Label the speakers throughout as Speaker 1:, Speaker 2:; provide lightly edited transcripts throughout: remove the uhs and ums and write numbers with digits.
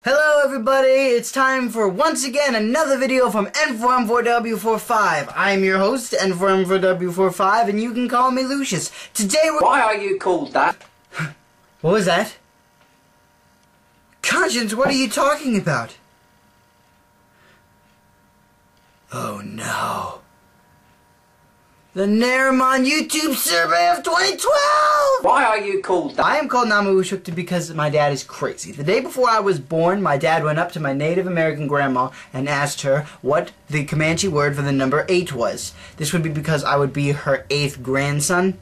Speaker 1: Hello everybody, it's time for once again another video from N4M4W45. I'm your host, N4M4W45, and you can call me Lucius. Today we're—
Speaker 2: Why are you called that?
Speaker 1: What was that? Conscience, what are you talking about? Oh no. The Narimon YouTube survey of 2012!
Speaker 2: Why are you called that?
Speaker 1: I am called Namahushukta because my dad is crazy. The day before I was born, my dad went up to my Native American grandma and asked her what the Comanche word for the number 8 was. This would be because I would be her 8th grandson.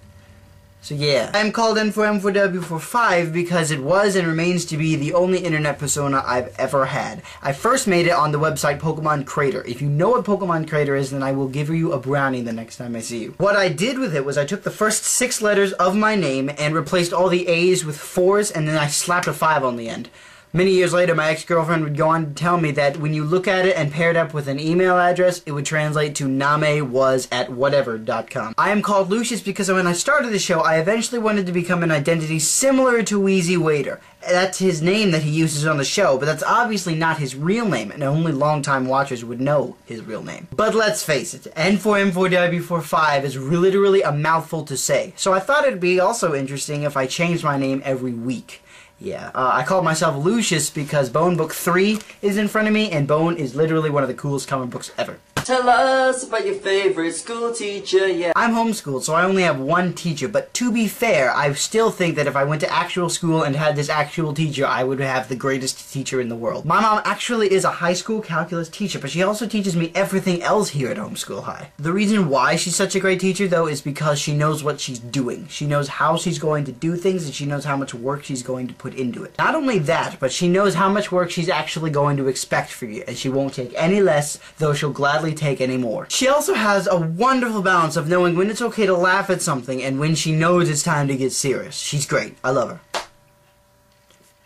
Speaker 1: So yeah. I am called N4M4W45 because it was and remains to be the only internet persona I've ever had. I first made it on the website Pokemon Crater. If you know what Pokemon Crater is, then I will give you a brownie the next time I see you. What I did with it was I took the first 6 letters of my name and replaced all the A's with 4's, and then I slapped a 5 on the end. Many years later, my ex-girlfriend would go on to tell me that when you look at it and pair it up with an email address, it would translate to namewwas@whatever.com. I am called Lucius because when I started the show, I eventually wanted to become an identity similar to Wheezy Waiter. That's his name that he uses on the show, but that's obviously not his real name, and only longtime watchers would know his real name. But let's face it, N4M4W45 is literally a mouthful to say, so I thought it'd be also interesting if I changed my name every week. Yeah, I called myself Lucius because Bone Book 3 is in front of me, and Bone is literally one of the coolest comic books ever.
Speaker 2: Tell us about your favorite school teacher, yeah.
Speaker 1: I'm homeschooled, so I only have one teacher, but to be fair, I still think that if I went to actual school and had this actual teacher, I would have the greatest teacher in the world. My mom actually is a high school calculus teacher, but she also teaches me everything else here at Homeschool High. The reason why she's such a great teacher, though, is because she knows what she's doing. She knows how she's going to do things, and she knows how much work she's going to put into it. Not only that, but she knows how much work she's actually going to expect for you, and she won't take any less, though she'll gladly take any more. She also has a wonderful balance of knowing when it's okay to laugh at something and when she knows it's time to get serious. She's great. I love her.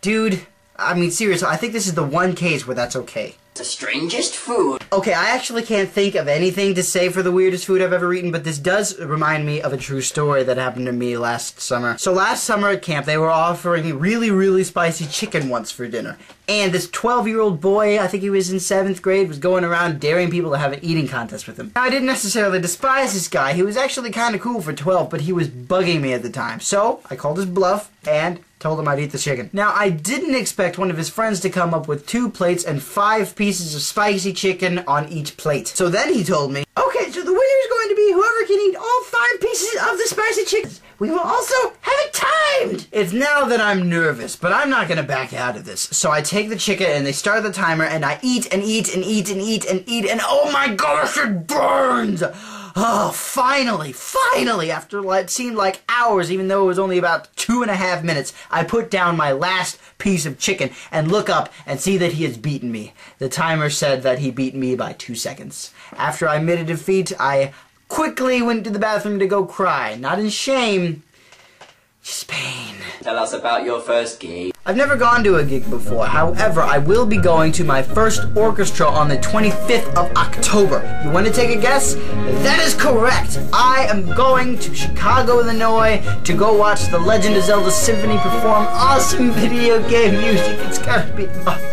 Speaker 1: Dude, I mean seriously, I think this is the one case where that's okay.
Speaker 2: The strangest food.
Speaker 1: Okay, I actually can't think of anything to say for the weirdest food I've ever eaten, but this does remind me of a true story that happened to me last summer. So last summer at camp, they were offering really spicy chicken once for dinner. And this 12-year-old boy, I think he was in 7th grade, was going around daring people to have an eating contest with him. Now, I didn't necessarily despise this guy. He was actually kind of cool for 12, but he was bugging me at the time. So, I called his bluff and told him I'd eat the chicken. Now, I didn't expect one of his friends to come up with 2 plates and 5 pieces of spicy chicken on each plate. So then he told me, okay, so the winner is going to be whoever can eat all 5 pieces of the spicy chicken. We will also have it timed! It's now that I'm nervous, but I'm not gonna back out of this. So I take the chicken and they start the timer and I eat and eat and eat and eat and eat and oh my gosh, it burns! Oh, finally, after what seemed like hours, even though it was only about 2.5 minutes, I put down my last piece of chicken and look up and see that he has beaten me. The timer said that he beat me by 2 seconds. After I admitted defeat, I quickly went to the bathroom to go cry. Not in shame, just pain.
Speaker 2: Tell us about your first gig.
Speaker 1: I've never gone to a gig before. However, I will be going to my first orchestra on the 25th of October. You want to take a guess? That is correct. I am going to Chicago, Illinois to go watch The Legend of Zelda Symphony perform awesome video game music. It's gotta be awesome.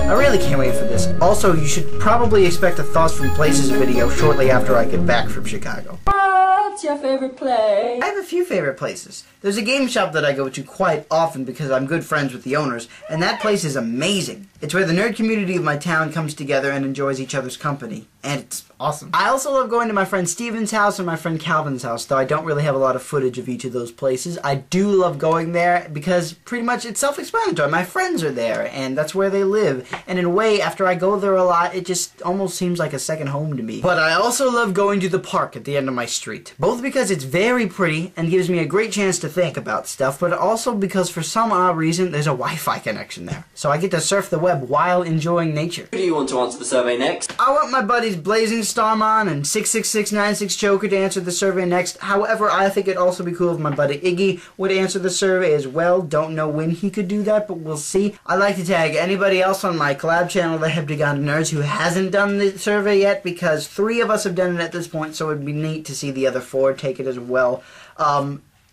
Speaker 1: I really can't wait for this. Also, you should probably expect a Thoughts from Places video shortly after I get back from Chicago.
Speaker 2: What's your favorite place?
Speaker 1: I have a few favorite places. There's a game shop that I go to quite often because I'm good friends with the owners, and that place is amazing. It's where the nerd community of my town comes together and enjoys each other's company, and it's awesome. I also love going to my friend Steven's house and my friend Calvin's house, though I don't really have a lot of footage of each of those places. I do love going there because pretty much it's self-explanatory. My friends are there, and that's where they live, and in a way, after I go there a lot, it just almost seems like a second home to me. But I also love going to the park at the end of my street, both because it's very pretty and gives me a great chance to think about stuff, but also because for some odd reason, there's a Wi-Fi connection there. So I get to surf the web while enjoying nature.
Speaker 2: Who do you want to answer the survey next?
Speaker 1: I want my buddies Blazing Starmon and 66696 Joker to answer the survey next. However, I think it'd also be cool if my buddy Iggy would answer the survey as well. Don't know when he could do that, but we'll see. I'd like to tag anybody else on my collab channel, The Heptagon Nerds, who hasn't done the survey yet, because 3 of us have done it at this point, so it'd be neat to see the other 4 take it as well.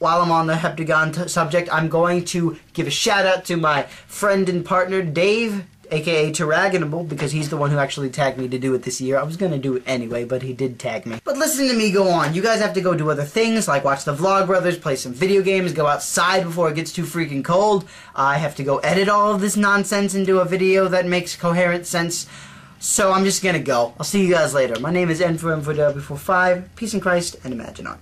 Speaker 1: while I'm on the heptagon subject, I'm going to give a shout out to my friend and partner, Dave, aka Taragonable, because he's the one who actually tagged me to do it this year. I was gonna do it anyway, but he did tag me. But listen to me go on. You guys have to go do other things, like watch the Vlogbrothers, play some video games, go outside before it gets too freaking cold. I have to go edit all of this nonsense into a video that makes coherent sense. So I'm just gonna go. I'll see you guys later. My name is N4M4W45. Peace in Christ and Imagine on.